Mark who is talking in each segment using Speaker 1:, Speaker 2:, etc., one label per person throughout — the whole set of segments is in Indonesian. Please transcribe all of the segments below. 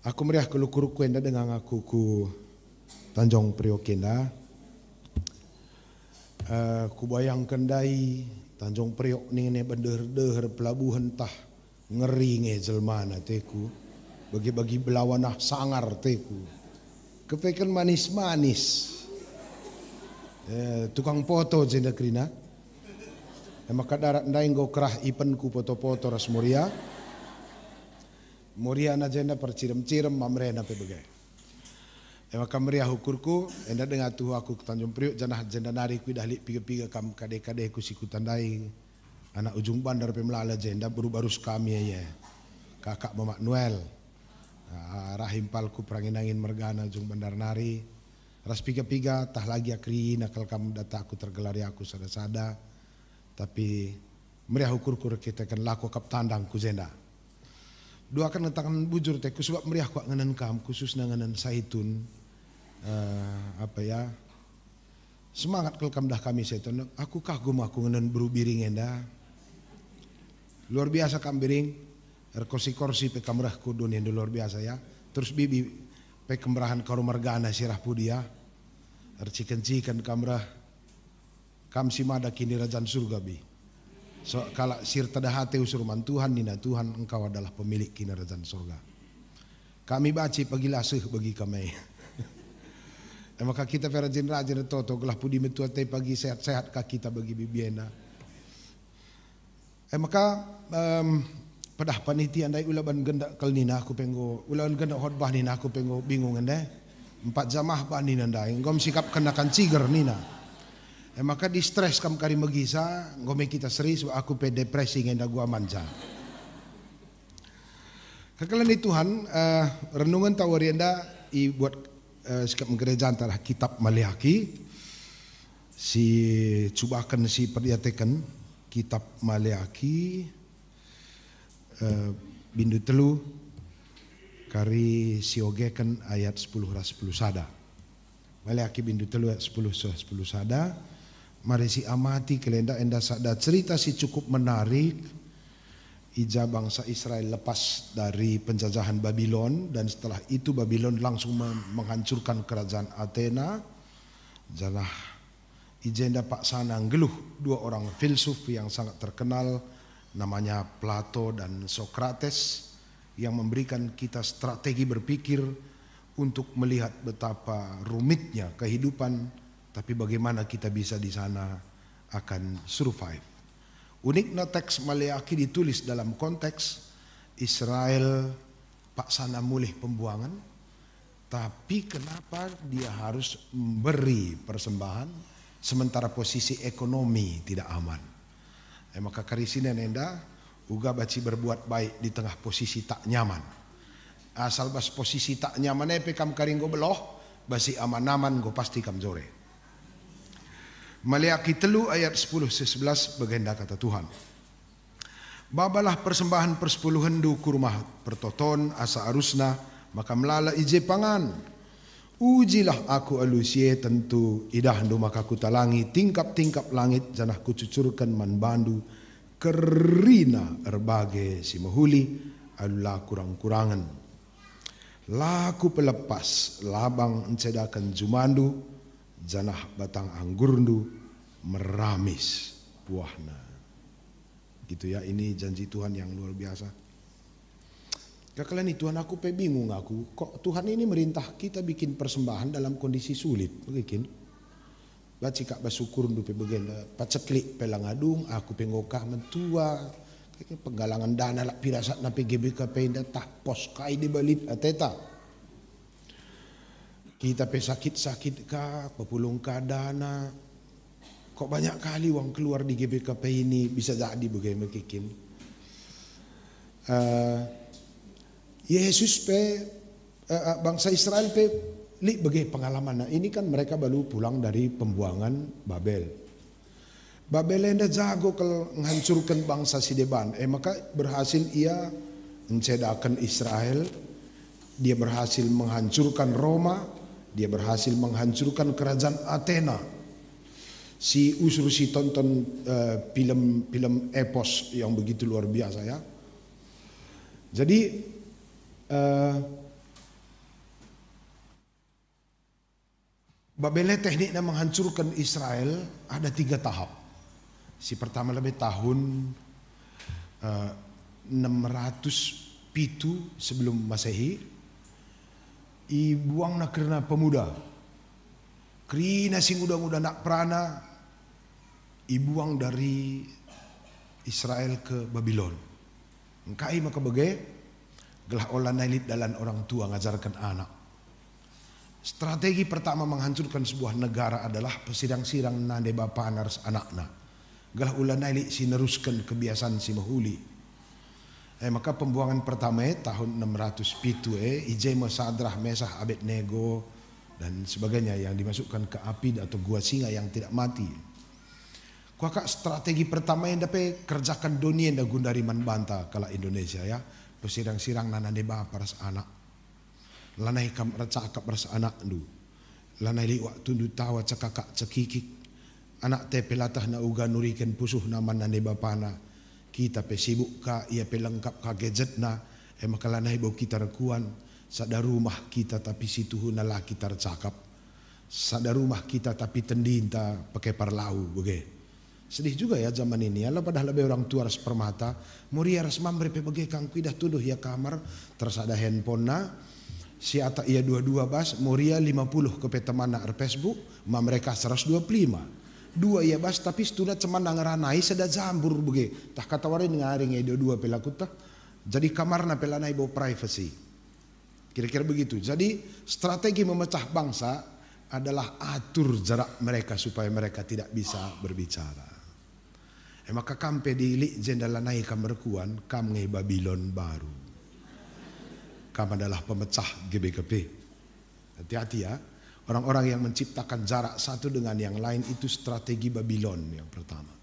Speaker 1: Aku meriah kelukuru kuenda dengan aku ku Tanjung Priok kenda. Ku bayang kendai Tanjung Priok ni ne bender-der pelabuhan tah ngeri nge jelmana teku. Bagi-bagi belawanah sangar teku. Kepekan manis-manis. Tukang foto jenda krina. Maka darat ndai nggo kerah ipen ku foto-foto ras Moria. Moria na jenda percirem-cirem mamrena pe begai. Maka meriah hukurku enda dengan tuh aku ke Tanjung Priok janah jenda nari ku dahli piga-piga kam kade-kade ku siku tandai anak ujung bandar pe melala jenda baru-baru kami ya. Kakak Mamak Noel. Rahim palku perangin-angin mergana ujung bandar nari. Ras piga-piga tah lagi akri nakal kam data aku tergelari aku sada-sada. Tapi meriah hukurku kita kan laku kap tandang ku jenda. Dua kan tangan bujur teku sebab meriah kuat nganan kam khusus nganan saitun semangat kalau kam dah kami saitun aku kagum aku nganan beru biring enda luar biasa kam biring kursi pe kamrah kudun yang luar biasa ya terus bibi pe kemerahan karumargana sirah pudia cikan kamrah kam simada kini rajan surga bi. So kalau sir tadahate usurman Tuhan nina Tuhan engkau adalah pemilik kerajaan surga. Kami baci pagilasih bagi kami. Maka kita rajin-rajin toto gelah pudi metuate pagi sehat-sehat kak kita bagi bibiena. Maka pedah panitia andai ulaban gendak kelnina aku penggo ulaban gendak khotbah nina aku penggo bingung anda. 4 jamah ba nina andai ngom sikap kenakan ciger nina. Maka di stres kam kari megisa ngome kita seri sebab aku pe depresi ngenda gua manja. Kekalan di Tuhan renungan tawarienda i buat sikap gereja antara kitab Maleaki si cubakan si perdiatekan kitab Maleaki bindu telu kari siogekan ayat 10 ras 10 sada. Maleaki bindu telu ayat 10 sada. Mari si amati kelenda enda sada cerita si cukup menarik. Ija bangsa Israel lepas dari penjajahan Babylon dan setelah itu Babylon langsung menghancurkan kerajaan Athena. Jalah ijenda Pak Sanang geluh 2 orang filsuf yang sangat terkenal namanya Plato dan Socrates yang memberikan kita strategi berpikir untuk melihat betapa rumitnya kehidupan. Tapi bagaimana kita bisa di sana akan survive. Uniknya teks Maleaki ditulis dalam konteks Israel paksana mulih pembuangan. Tapi kenapa dia harus memberi persembahan sementara posisi ekonomi tidak aman. Maka karisina nenda uga baci berbuat baik di tengah posisi tak nyaman. Asal bas posisi tak nyaman kam karinggo beloh basi aman-aman go pasti kam jore. Maleaki telu ayat 10-11 begenda kata Tuhan. Babalah persembahan persepuluh hendu ku rumah pertoton asa arusna maka melala ije pangan. Ujilah aku alusie tentu idah hendu maka ku talangi tingkap-tingkap langit janah ku cucurkan man bandu kerina erbage si mahuli alulah kurang-kurangan. Laku pelepas labang encedakan jumandu janah batang anggurndu meramis buahna. Gitu ya, ini janji Tuhan yang luar biasa. Kekalian itu Tuhan aku bingung aku, kok Tuhan ini merintah kita bikin persembahan dalam kondisi sulit, begini. Baci kak bersyukur ndu pe begenda, paceklik pelangadung aku pengokah mentua, penggalangan dana lah pirasat na PGBK penda tah pos kai di balit ateta. Kita pe sakit-sakit kah, pepulung dana. Kok banyak kali uang keluar di GBKP ini bisa jadi bagaimana kikin. Yesus pe bangsa Israel pe li bagai pengalaman. Nah, ini kan mereka baru pulang dari pembuangan Babel. Babel enda jago kalau menghancurkan bangsa Sideban. Maka berhasil ia mencedakan Israel. Dia berhasil menghancurkan Roma. Dia berhasil menghancurkan kerajaan Athena. Si usur si tonton film epos yang begitu luar biasa ya. Jadi Babele tekniknya menghancurkan Israel ada 3 tahap. Si pertama lebih tahun 600 pitu sebelum Masehi. Ibuang na kerana pemuda. Kerina si muda-muda nak perana. Ibuang dari Israel ke Babylon. Engkai maka bagai gelah olah nailit dalam orang tua ngajarkan anak. Strategi pertama menghancurkan sebuah negara adalah pesirang-sirang nande bapa naras anakna. Gelah ulah nailit si neruskan kebiasaan si mahuli. Maka pembuangan pertama tahun 600 pitu Ijema Sadrah Mesah Abednego dan sebagainya yang dimasukkan ke api atau gua singa yang tidak mati. Kuaka strategi pertama yang dapat kerjakan dunia yang gundari manbanta kala Indonesia ya. Pesirang-sirang nande bapa ras anak. Lanai kam cakap ras anak du. Lanai li waktu du tawa cakakak cekikik. Anak te pelatah na uga nuriken pusuh nama nande bapana. Kita pe sibuk ka ia pe lengkap ka gadget na. Maka lanai bau kita rekuan. Sada rumah kita tapi situ na laki tar cakap. Sada rumah kita tapi tendinta pakai parlau bege. Sedih juga ya zaman ini. Allah padahal lebih orang tua ras permata. Muria ras mamre pe bege kang kuidah tuduh ya kamar. Terus ada handphone na. Si ata ia 22 bas, Muria 50 ke teman na Facebook, ma mereka 125. 2 ia bas tapi sudah cuman nangeranai seda jambur bege. Tah kata warin ngaring ia 22 pelakut tah. Jadi kamar na pelanai bau privacy. Kira-kira begitu. Jadi strategi memecah bangsa adalah atur jarak mereka supaya mereka tidak bisa berbicara. Maka kampe diilik jendela naik kamerkuan kam ngai Babylon baru. Kam adalah pemecah GBKP. Hati-hati ya. Orang-orang yang menciptakan jarak satu dengan yang lain itu strategi Babylon yang pertama.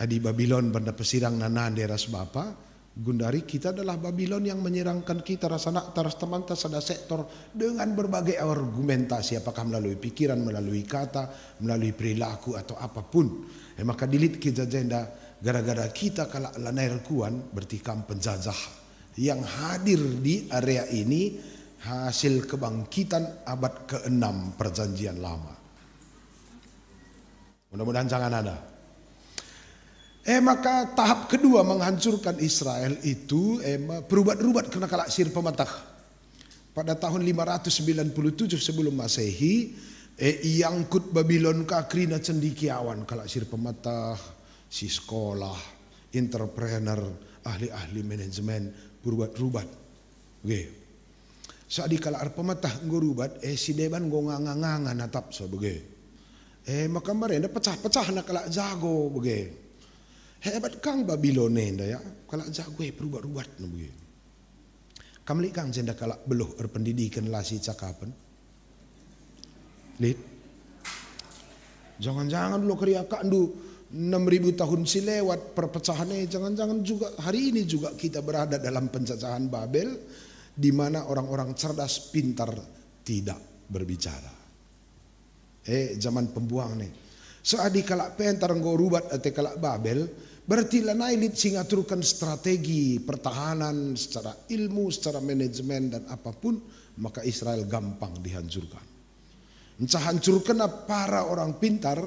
Speaker 1: Di Babylon benda pesirang nanan deras bapa. Gundari kita adalah Babylon yang menyerangkan kita rasana taras teman tasada sektor dengan berbagai argumentasi apakah melalui pikiran, melalui kata, melalui perilaku atau apapun. Maka dilit kita jenda gara-gara kita kalau lanai rekuan bertikam penjajah yang hadir di area ini hasil kebangkitan abad ke-6 perjanjian lama. Mudah-mudahan jangan ada. Maka tahap kedua menghancurkan Israel itu perubat-rubat kena kalak sir pematah. Pada tahun 597 sebelum Masehi, iangkut Babylon kakrina cendikiawan kalak sir pematah, si sekolah, entrepreneur, ahli-ahli manajemen, perubat-rubat. Oke. Saat di kalak pematah ngorubat, si deban ngongangangan natap so bege. Maka mereka pecah-pecah nak kalak jago bege. Hebat kang Babylon nenda ya, kalak jago perubat-rubat no bege. Kamli kang jenda kalak beluh berpendidikan lasi cakapan. Lid. Jangan-jangan dulu keriakan du 6.000 tahun silewat perpecahannya, jangan-jangan juga hari ini juga kita berada dalam penjajahan Babel di mana orang-orang cerdas pintar tidak berbicara. Zaman pembuang nih. Saadi kalak pentar ngorubat atau kalak Babel berarti lanai lit singaturkan strategi pertahanan secara ilmu, secara manajemen dan apapun, maka Israel gampang dihancurkan. Entah hancurkan para orang pintar.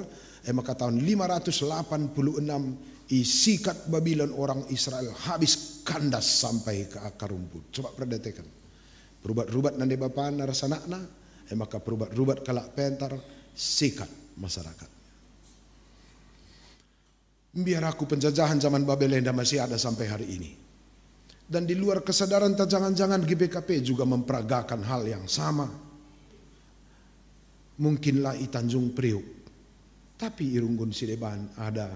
Speaker 1: Maka tahun 586 isikat Babylon orang Israel habis kandas sampai ke akar rumput. Coba perhatikan. Perubat-rubat nande bapa narasanakna. Maka perubat-rubat kalak pentar sikat masyarakat. Biar aku penjajahan zaman Babel yang masih ada sampai hari ini. Dan di luar kesadaran jangan-jangan GBKP juga memperagakan hal yang sama. Mungkinlah i Tanjung Priuk. Tapi irunggun si deban ada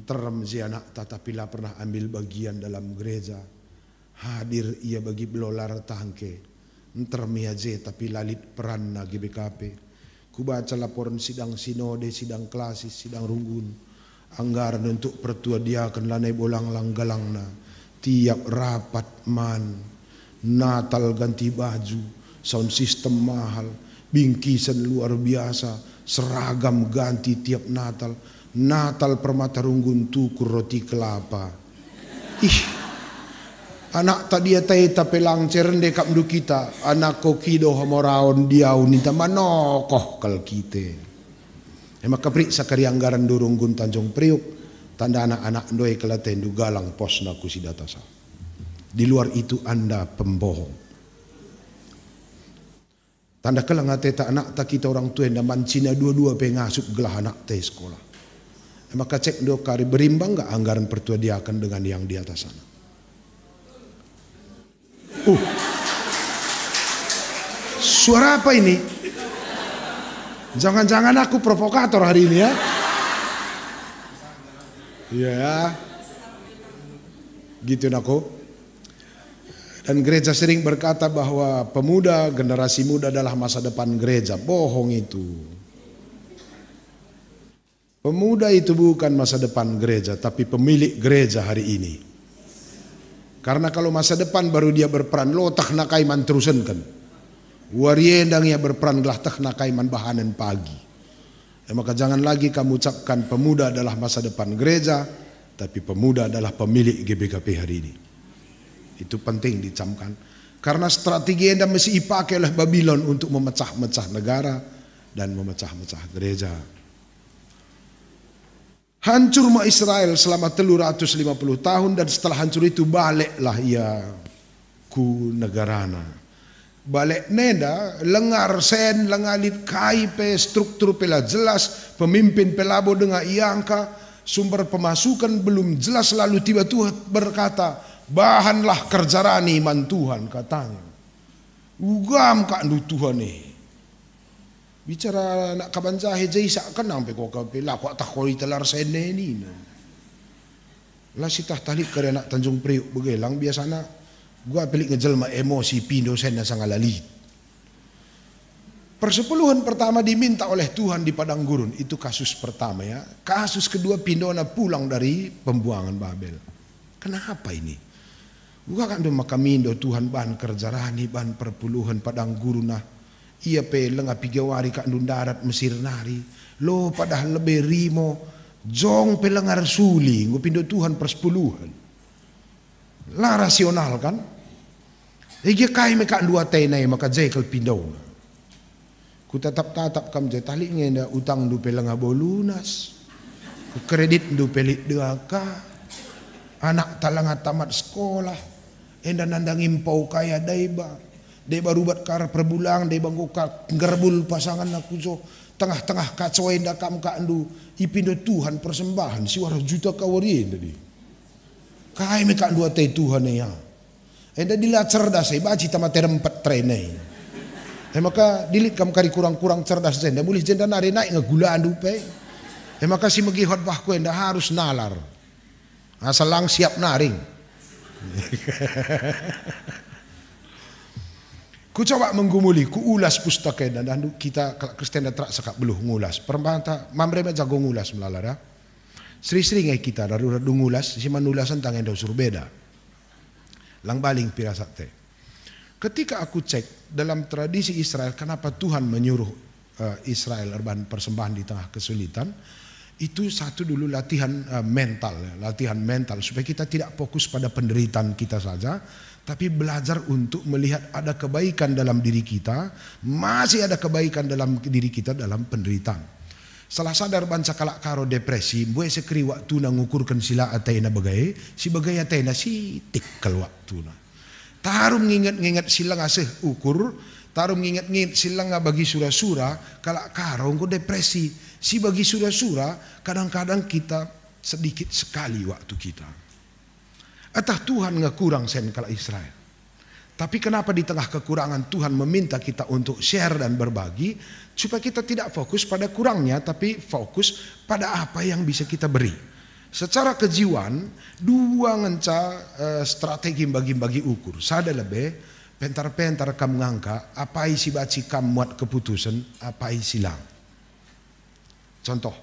Speaker 1: terem si anak tetapi lah pernah ambil bagian dalam gereja. Hadir ia bagi belolar tangke. Terem ia je tapi lalit peran na GBKP. Ku baca laporan sidang sinode, sidang klasis, sidang runggun. Anggaran untuk pertua dia akan lanai bolang langgalang na. Tiap rapat man. Natal ganti baju. Sound system mahal. Bingkisan luar biasa. Seragam ganti tiap Natal. Natal permata runggun tukur roti kelapa. Anak tadi tay tapelang cerende kap du kita. Anak ko kido homoraon diau nita manokoh kal kita. Maka prik sakari anggaran durung gun Tanjung Priuk. Tanda anak-anak doi kelaten du galang pos na kusidatasa. Di luar itu Anda pembohong. Tanda kelang tak anak tak kita orang tua yang mancina dua-dua pengasup gelah anak teh sekolah. Maka cek do kari berimbang gak anggaran pertuadiakan dengan yang di atas sana. Suara apa ini? Jangan-jangan aku provokator hari ini ya? Iya, gitu aku. Dan gereja sering berkata bahwa pemuda, generasi muda adalah masa depan gereja. Bohong itu. Pemuda itu bukan masa depan gereja, tapi pemilik gereja hari ini. Karena kalau masa depan baru dia berperan, lo tak nakaiman terusan kan. Wariendang ia berperan gelah tak nakaiman bahanan pagi. Maka jangan lagi kamu ucapkan pemuda adalah masa depan gereja, tapi pemuda adalah pemilik GBKP hari ini. Itu penting dicamkan. Karena strategi yang mesti dipakai oleh Babylon untuk memecah-mecah negara dan memecah-mecah gereja. Hancur ma Israel selama 350 tahun dan setelah hancur itu baliklah ia ku negarana. Balik neda lengar sen lengalit kaipe struktur pela jelas pemimpin pelabo dengan iangka sumber pemasukan belum jelas lalu tiba Tuhan berkata bahanlah kerjarani iman Tuhan katanya. Ugam kak ndu Tuhan nih. Bicara nak kabanjahe jaisa kan sampai kok kapela kok tak koi telar sene ni. Lah sitah talik ke nak Tanjung Priuk begelang biasana gua pelik ngejelma emosi pindo sena sangalali. Persepuluhan pertama diminta oleh Tuhan di padang gurun itu kasus pertama ya. Kasus kedua pindona pulang dari pembuangan Babel. Kenapa ini? Bukan kan maka mindo Tuhan ban kerjarani ban perpuluhan padang guruna. Ia pe lenga pigawari kak darat Mesir nari. Lo padahal lebih rimo jong pe lengar suli ngo pindo Tuhan persepuluhan. Lah rasional kan? Ege kai me kak dua tenai maka jekel pindo. Ku tatap kam je tali ngenda utang du pe lenga bolunas. Ku kredit du pelit deaka. Anak talanga tamat sekolah. Enda nandang impau kaya daiba rubat kar perbulang daiba ngukak ngerbul pasangan aku jo tengah-tengah kacau enda kam kandu ipindo Tuhan persembahan si warah juta kawarien tadi kai me kak dua teh Tuhan ya enda dila cerdas baci tamate rempat trenai maka dilit kam kari kurang-kurang cerdas enda boleh jenda nari naik ngegula andu pe maka si megi khotbah ku enda harus nalar asal lang siap naring. Ku coba menggumuli, ku ulas pustaka dan kita Kristen tak sekak beluh ngulas. Permata mamre jago ngulas melalada. Seri-seri ngai kita darurat ngulas, si manulasan tangan dah suruh beda. Lang baling pirasat teh. Ketika aku cek dalam tradisi Israel, kenapa Tuhan menyuruh Israel urban persembahan di tengah kesulitan? Itu satu dulu latihan mental supaya kita tidak fokus pada penderitaan kita saja, tapi belajar untuk melihat ada kebaikan dalam diri kita, masih ada kebaikan dalam diri kita dalam penderitaan. Salah sadar banca kalak karo depresi, buat sekeri waktu na ngukurkan sila atayna bagai, si bagai atayna si tikkel waktu na. Tarum nginget sila ngasih ukur, tarum nginget sila nga bagi sura-sura, kalak karo ngko depresi. Si bagi sura-sura kadang-kadang kita sedikit sekali waktu kita. Atah Tuhan ngekurang sen kala Israel. Tapi kenapa di tengah kekurangan Tuhan meminta kita untuk share dan berbagi supaya kita tidak fokus pada kurangnya tapi fokus pada apa yang bisa kita beri. Secara kejiwaan dua ngenca strategi bagi-bagi ukur. Sada lebih pentar-pentar kam ngangka apa isi baci kam muat keputusan apa isi silang. Contoh,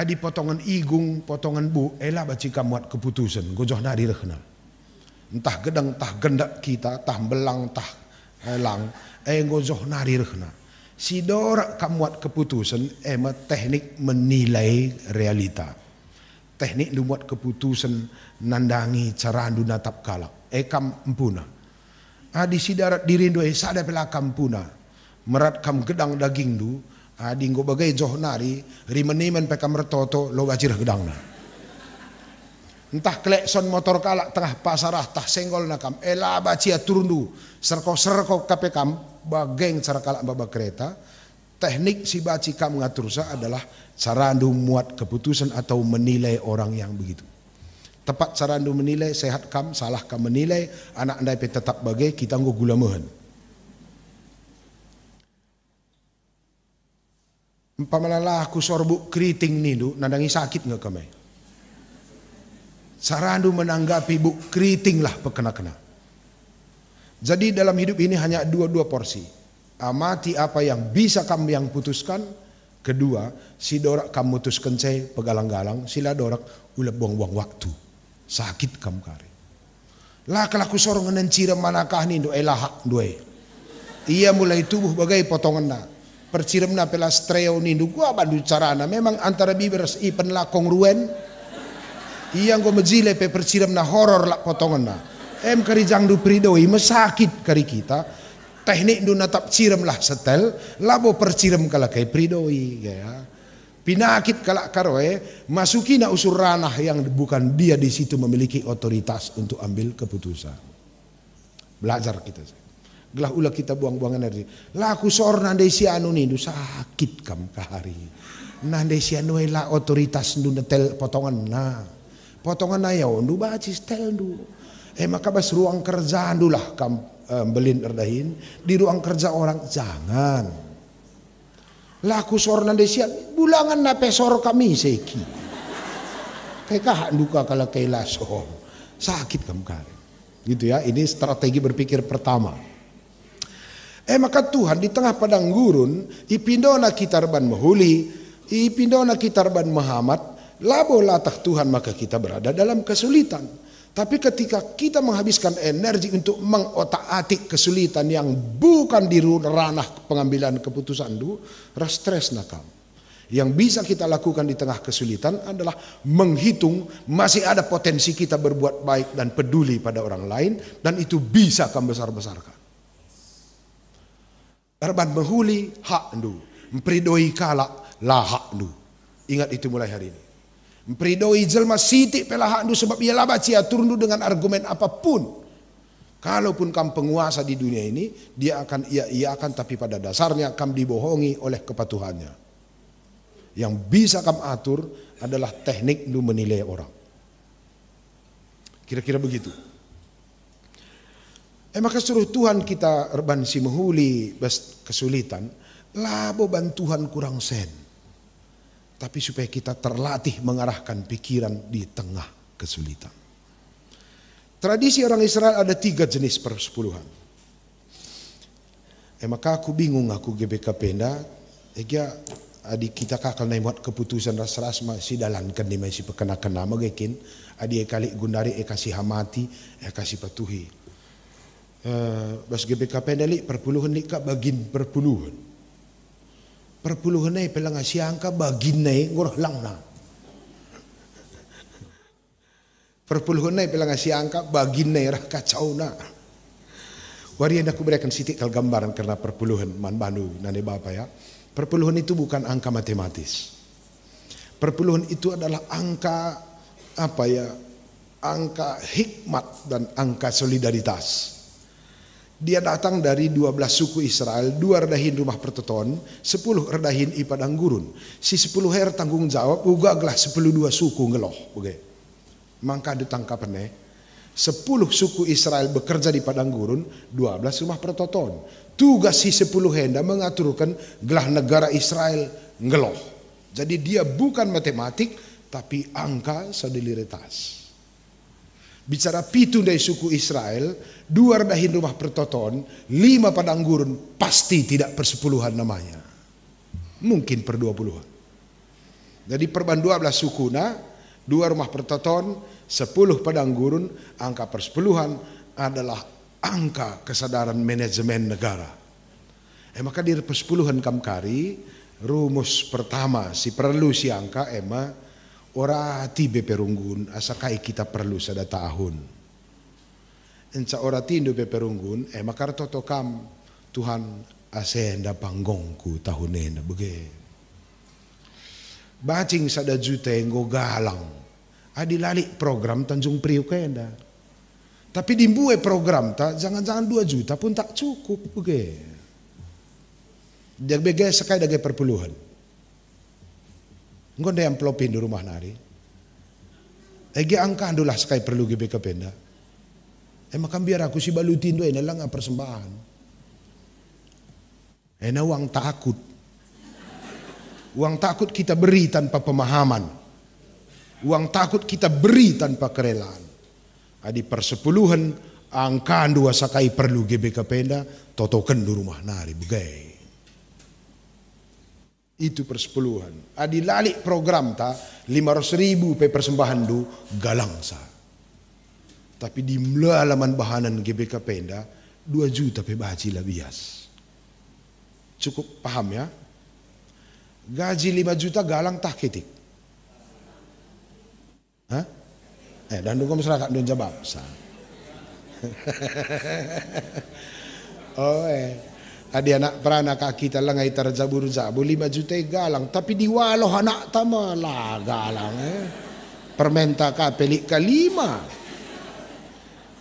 Speaker 1: adi potongan igung, potongan bu, elah baci kamuat keputusan, gojoh nari rehna. Entah gedang, entah gendak kita, entah belang, entah elang, gojoh nari rehna. Si dorak kamuat keputusan, teknik menilai realita. teknik lu buat keputusan nandangi cara andu natap kalak. Kam empuna. Adi sidarat dirindu sada pela kampuna. Merat kam gedang daging du. Adi ngo bagai joh nari. Rimeniman pe kam retoto lo bajir gedang na. Entah klekson motor kalak tengah pasarah tah senggol nakam. Ela bacia turun du. Serko kape kam. Bageng cara kalak babak kereta. Teknik si baci kam ngatur sa adalah cara andu muat keputusan atau menilai orang yang begitu. Tepat cara anda menilai, sehat kam, salah kam menilai, anak anda tetap bagai kita nggo gula mehen. Umpamalah aku sorbuk keriting ni du, nandangi sakit nggak kami? Cara anda menanggapi buk keriting lah pekena-kena. Jadi dalam hidup ini hanya dua porsi. Amati apa yang bisa kamu yang putuskan. Kedua, si dorak kamu putuskan saya pegalang-galang, sila dorak ulah buang-buang waktu. Sakit kamu kari. Lah kalau aku sorong nencira manakah ni do elahak doe. Ia mulai tubuh bagai potongan na. Perciram na pela streo ni do gua bandu carana memang antara bibir ipen la kongruen. Ia ngo mejile pe perciram na horor la potongan na. Kari jang du pridoi mesakit kari kita. Teknik du natap ciram lah setel, labo perciram kala kai pridoi ya. Pinakit kalak karoe masuki na usur ranah yang bukan dia di situ memiliki otoritas untuk ambil keputusan. Belajar kita. Gelah ulah kita buang-buang energi. Laku sor nande si anu ni du sakit kam kahari. Nande si anu la otoritas du netel potongan na. Potongan na ya ndu baci stel du. Maka bas ruang kerja ndu lah kam belin erdahin di ruang kerja orang jangan. Laku sor nandesian bulangan na pesor kami seki. Kayak kahak duka kalau kayak laso sakit kamu kari. Gitu ya, ini strategi berpikir pertama. Maka Tuhan di tengah padang gurun ipindona kitarban mahuli, ipindona kitarban Muhammad, labo latah Tuhan maka kita berada dalam kesulitan. Tapi ketika kita menghabiskan energi untuk mengotak-atik kesulitan yang bukan di ranah pengambilan keputusan du, stres nakam. Yang bisa kita lakukan di tengah kesulitan adalah menghitung masih ada potensi kita berbuat baik dan peduli pada orang lain dan itu bisa kamu besar-besarkan. Erban menghuli hak du, mempridoi kalak lah hak du. Ingat itu mulai hari ini. Mempridoi jelma sitik pelahak du sebab ia laba cia turun dengan argumen apapun. Kalaupun kamu penguasa di dunia ini, dia akan ia-iakan tapi pada dasarnya kamu dibohongi oleh kepatuhannya. Yang bisa kamu atur adalah teknik du menilai orang. Kira-kira begitu. Maka suruh Tuhan kita erban si menghuli bas kesulitan, labo bantuan kurang sen. Tapi supaya kita terlatih mengarahkan pikiran di tengah kesulitan. Tradisi orang Israel ada 3 jenis persepuluhan. Maka aku bingung aku GBK Penda. Adik kita kakal naik buat keputusan ras-ras masih dalankan di masih pekena-kena magakin. Adik kali gundari kasih hamati kasih patuhi. Bas GBK Penda li perpuluhan li kak bagin perpuluhan. Perpuluhan ay pelang asyangka bagin na ngurah lang na. Perpuluhan ay pelang asyangka bagin na rah kacau na. Warian aku berikan sitik kal gambaran karena perpuluhan man banu nane bapa ya. Perpuluhan itu bukan angka matematis. Perpuluhan itu adalah angka apa ya? Angka hikmat dan angka solidaritas. Dia datang dari 12 suku Israel, 2 redahin rumah pertoton, 10 redahin i padang gurun. Si 10 her tanggung jawab, ugaglah 10 suku ngeloh. Maka ditangkapan 10 suku Israel bekerja di padang gurun, 12 rumah pertoton. Tugas si 10 henda mengaturkan gelah negara Israel ngeloh. Jadi dia bukan matematik, tapi angka solidaritas. Bicara 7 dari suku Israel, 2 redahin rumah pertoton, 5 padang gurun, pasti tidak persepuluhan namanya. Mungkin per 20-an. Jadi perban 12 suku 2 rumah pertoton, 10 padang gurun, angka persepuluhan adalah angka kesadaran manajemen negara. Maka di persepuluhan kamkari, rumus pertama si perlu si angka ora tibe perunggun asakai kita perlu sada tahun. Enca ora tindo pe perunggun makar toto kam Tuhan asenda panggongku tahunena bege. Bacing sada juta ngo galang. Adilali program Tanjung Priok kenda. Tapi dimbue program ta jangan-jangan 2 juta pun tak cukup bege. Dia bege sakai dage perpuluhan. Ngonde amplopin di rumah nari. Ege angka andulah sakai perlu gebe kependa. Makam biar aku si balutin do ena lang persembahan. Ena uang takut. Uang takut kita beri tanpa pemahaman. Uang takut kita beri tanpa kerelaan. Adi persepuluhan angka dua sakai perlu gebe kependa totoken di rumah nari begai. Itu persepuluhan. Adi lali program ta 500.000 pe persembahan du galang sa. Tapi di melaman bahanan GBK Penda 2 juta pe baci lah bias. Cukup paham ya? Gaji 5 juta galang tak ketik. Hah? Dan dukung masyarakat don jawab sa. Adi anak peranak kita langai terjabur-jabur 5 juta galang. Tapi di waloh anak tama lah galang. Permenta ka pelik ka 5.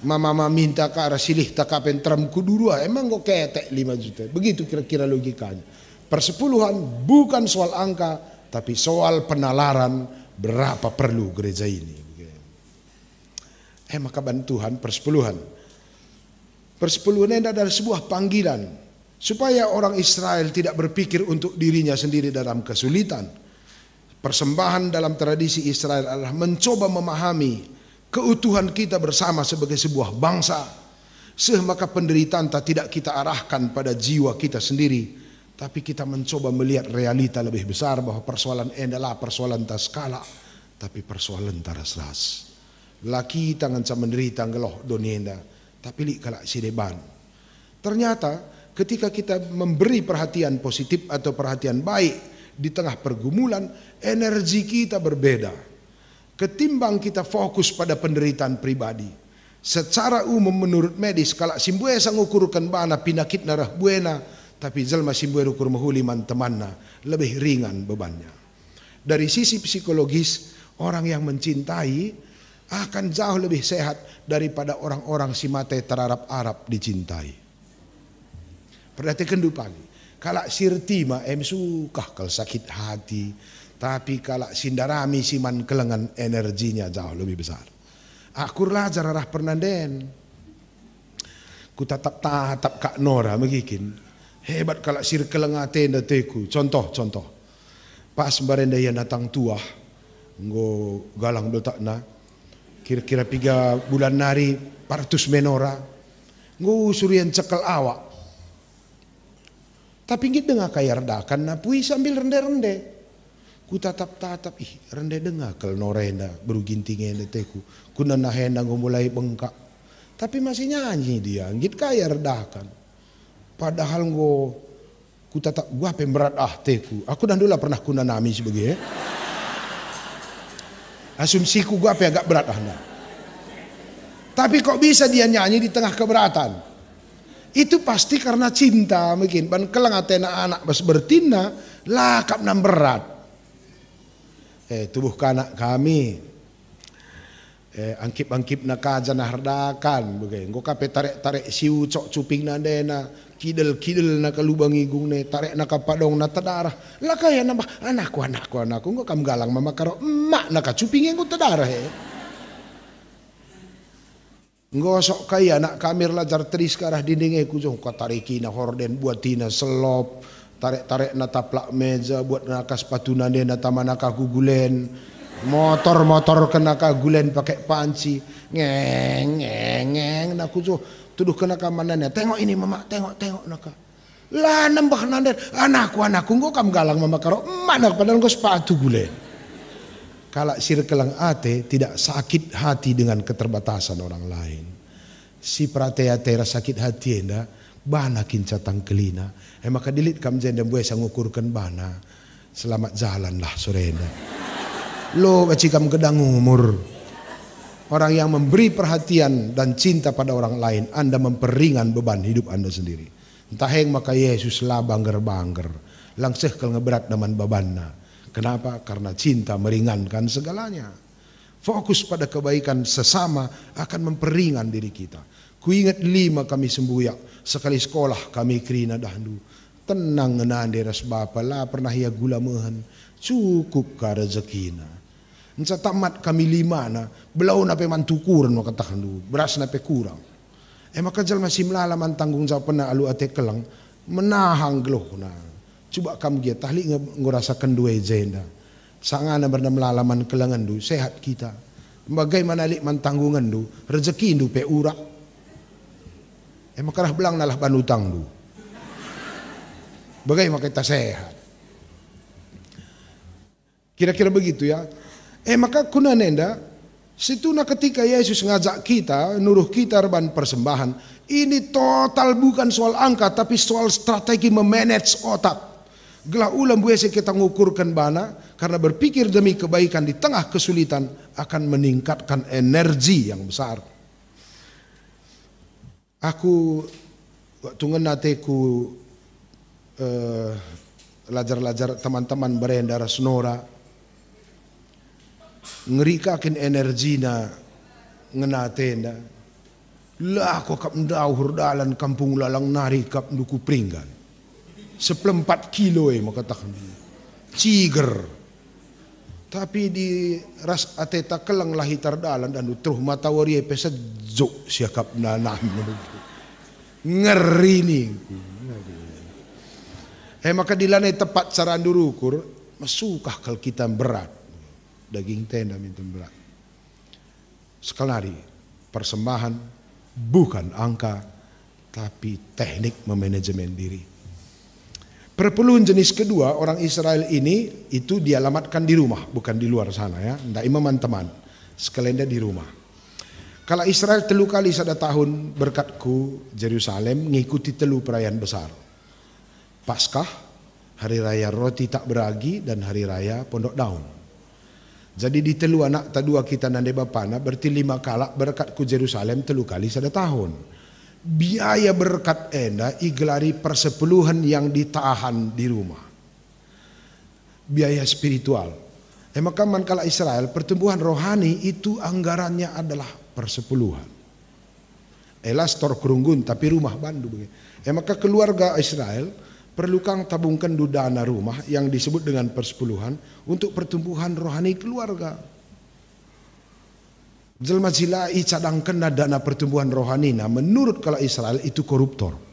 Speaker 1: Mama minta ka rasilih tak kapen tram kudurua. Emang kok ketek 5 juta. Begitu kira-kira logikanya. Persepuluhan bukan soal angka. Tapi soal penalaran berapa perlu gereja ini. Maka bantuan persepuluhan. Persepuluhan ini adalah sebuah panggilan. Supaya orang Israel tidak berpikir untuk dirinya sendiri dalam kesulitan. Persembahan dalam tradisi Israel adalah mencoba memahami keutuhan kita bersama sebagai sebuah bangsa. Maka penderitaan tidak kita arahkan pada jiwa kita sendiri. Tapi kita mencoba melihat realita lebih besar bahwa persoalan ini adalah persoalan tak skala. Tapi persoalan taras-ras. Laki tangan sa menderita ngeloh donienda. Tapi li kalak si deban. Ternyata ketika kita memberi perhatian positif atau perhatian baik di tengah pergumulan, energi kita berbeda. Ketimbang kita fokus pada penderitaan pribadi. Secara umum menurut medis, kalau simbue sang ukurkan bana penyakit narah buena, tapi jelma simbue ukur mahuli man temanna, lebih ringan bebannya. Dari sisi psikologis, orang yang mencintai akan jauh lebih sehat daripada orang-orang si mate terarap-arap dicintai. Perhatikan dulu pagi. Kalau sirti mah suka kalau sakit hati. Tapi kalau sindarami siman kelengan energinya jauh lebih besar. Aku belajar arah pernanden. Ku tatap Kak Nora megikin. Hebat kalau sir kelengate teku. Contoh. Pas barenda yang datang tua. Ngo galang beltakna. Kira-kira 3 bulan nari partus menora. Ngo surian cekel awak. Tapi ngit dengar kaya redakan na pui sambil rende-rende. Ku tatap rende dengar kel norenda berugintingnya teku. Ku nanahenda mulai bengkak. Tapi masih nyanyi dia. Ngit kaya redakan. Padahal ku tatap gua pemberat teku. Aku dan dulu pernah ku nanami sebagai. Asumsiku gua agak berat anda. Tapi kok bisa dia nyanyi di tengah keberatan? Itu pasti karena cinta mungkin. Ban kelang atena anak bas bertina lakap nam berat. Tubuh kanak kami. Angkip-angkip na kaja na hardakan. Engko kape tarik-tarik siu cok cuping na dena. Kidel-kidel na kalubang igung ne. Tarik na kapadong na tadarah. Lakaya nambah anakku. Engko kam galang mama karo emak na kacuping engko tadarah Ngosok kaya anak kami lajar teris ke arah dinding kujung katariki na horden buat tina selop tarik na taplak meja buat naka sepatu nande na taman naka gugulen motor kena kagulen pakai panci ngeng na kujung tuduh kena kamanannya tengok ini mama tengok naka lah nambah nande anakku ngok kam galang mama karo mana padahal ngok sepatu gulen. Kalau sirkelang ate tidak sakit hati dengan keterbatasan orang lain. Si pratea tera sakit hati enda, bana kincatang kelina. Maka dilit kam jenda buaya sangukurkan bana. Selamat jalan lah sore enda. Lo bacikam gedang umur. Orang yang memberi perhatian dan cinta pada orang lain, Anda memperingan beban hidup Anda sendiri. Entah yang maka Yesus lah bangger-bangger. Langsung kalau ngeberat dengan bebanna. Kenapa? Karena cinta meringankan segalanya. Fokus pada kebaikan sesama akan memperingan diri kita. Kuingat 5 kami sembuyak. Sekali sekolah kami kerina dahulu. Tenang ngenaan deras bapa lah pernah ya gula mehen. Cukup ka rezekina. Nsa tamat kami 5 na. Belau na pe mantukuran makatakan dulu. Beras na pe kurang. Maka jal masih melalaman tanggung jawab na alu ate kelang. Menahang geloh na. Coba kamu dia tahli ngerasakan dua jenda. Sangana bernam melalaman kelangan du. Sehat kita. Bagaimana lik mantanggungan du. Rezeki du pe urak. Maka dah belang nalah banutang du. Bagaimana kita sehat. Kira-kira begitu ya. Maka kuna nenda, situna ketika Yesus ngajak kita, nuruh kita reban persembahan, ini total bukan soal angka, tapi soal strategi memanage otak. Gelah ulam biasa kita ngukurkan bana, karena berpikir demi kebaikan di tengah kesulitan akan meningkatkan energi yang besar. Aku waktu ngenateku lajar-lajar teman-teman berendara senora. Ngerikakin energina ngenatenda lah ko kap ndauhur dalan kampung lalang nari kap duku pringgan 14 kilo makatakan ciger tapi di ras ateta kelang lahitar dalan dan truh matawari pesejuk siakap nanam ngeri nih maka dilanai tepat cara durukur masukah kal kita berat daging tenda minta berat. Sekali lagi, persembahan bukan angka, tapi teknik memanajemen diri. Perpuluhan jenis kedua, orang Israel ini itu dialamatkan di rumah, bukan di luar sana ya. Ndak imaman teman, sekalian di rumah. Kalau Israel 3 kali sada tahun berkatku Jerusalem ngikuti 3 perayaan besar. Paskah, Hari Raya Roti Tak Beragi, dan Hari Raya Pondok Daun. Jadi di 3 anak tadua kita nande bapana berarti 5 kala berkat ku Jerusalem 3 kali sada tahun. Biaya berkat enda igelari persepuluhan yang ditahan di rumah. Biaya spiritual. Maka mankala Israel pertumbuhan rohani itu anggarannya adalah persepuluhan. Stor kerunggun tapi rumah bandu. Maka keluarga Israel perlu kang tabungkan dana rumah yang disebut dengan persepuluhan untuk pertumbuhan rohani keluarga. Jelma jilai cadangkan dana pertumbuhan rohani menurut kalau Israel itu koruptor.